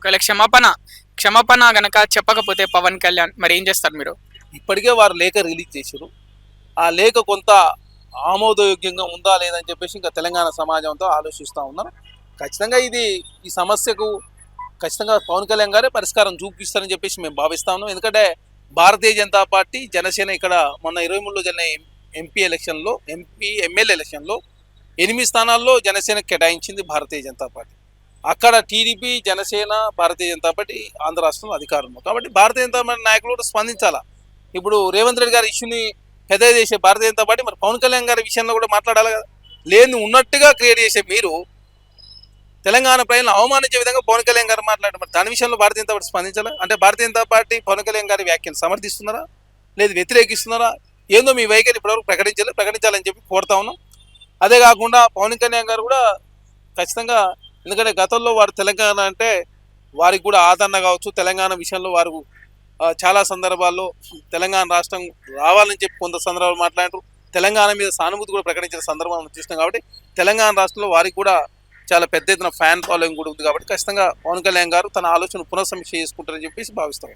ఒకవేళ క్షమాపణ గనక చెప్పకపోతే పవన్ కళ్యాణ్ మరి ఏం చేస్తారు మీరు? ఇప్పటికే వారు లేఖ రిలీజ్ చేశారు. ఆ లేఖ కొంత ఆమోదయోగ్యంగా ఉందా లేదని చెప్పేసి ఇంకా తెలంగాణ సమాజంతో ఆలోచిస్తూ ఉన్నారు. ఖచ్చితంగా ఈ సమస్యకు ఖచ్చితంగా పవన్ కళ్యాణ్ గారే పరిష్కారం చూపిస్తారని చెప్పేసి మేము భావిస్తా ఉన్నాం. ఎందుకంటే భారతీయ జనతా పార్టీ, జనసేన ఇక్కడ మొన్న 23లో జరిగిన ఎమ్మెల్యే ఎలక్షన్లో 8 స్థానాల్లో జనసేన కేటాయించింది భారతీయ జనతా పార్టీ. అక్కడ టీడీపీ, జనసేన, భారతీయ జనతా పార్టీ ఆంధ్ర రాష్ట్రంలో అధికారంలో. కాబట్టి భారతీయ జనతా పార్టీ నాయకులు కూడా స్పందించాలా. ఇప్పుడు రేవంత్ రెడ్డి గారి ఇష్యూని పెద్ద చేసే భారతీయ జనతా పార్టీ మరి పవన్ కళ్యాణ్ గారి విషయంలో కూడా మాట్లాడాలి కదా. లేని ఉన్నట్టుగా క్రియేట్ చేసే మీరు తెలంగాణ ప్రజలను అవమానించే విధంగా పవన్ కళ్యాణ్ గారు మాట్లాడారు. మరి దాని విషయంలో భారతీయ జనతా పార్టీ స్పందించాలా? అంటే భారతీయ జనతా పార్టీ పవన్ కళ్యాణ్ గారి వ్యాఖ్యలు సమర్థిస్తున్నారా, లేదు వ్యతిరేకిస్తున్నారా? ఏందో మీ వైఖరి ఇప్పటివరకు ప్రకటించాలని చెప్పి కోరుతా ఉన్నాం. అదే కాకుండా పవన్ కళ్యాణ్ గారు కూడా ఖచ్చితంగా, ఎందుకంటే గతంలో వారు తెలంగాణ అంటే వారికి కూడా ఆదరణ కావచ్చు. తెలంగాణ విషయంలో వారు చాలా సందర్భాల్లో తెలంగాణ రాష్ట్రం రావాలని చెప్పి కొంత సందర్భాలు మాట్లాడారు. తెలంగాణ మీద సానుభూతి కూడా ప్రకటించిన సందర్భం చూసినాం. కాబట్టి తెలంగాణ రాష్ట్రంలో వారికి కూడా చాలా పెద్ద ఎత్తున ఫ్యాన్ ఫాలోయింగ్ కూడా ఉంది. కాబట్టి ఖచ్చితంగా పవన్ కళ్యాణ్ గారు తన ఆలోచన పునఃసమీక్ష చేసుకుంటారని చెప్పేసి భావిస్తాం.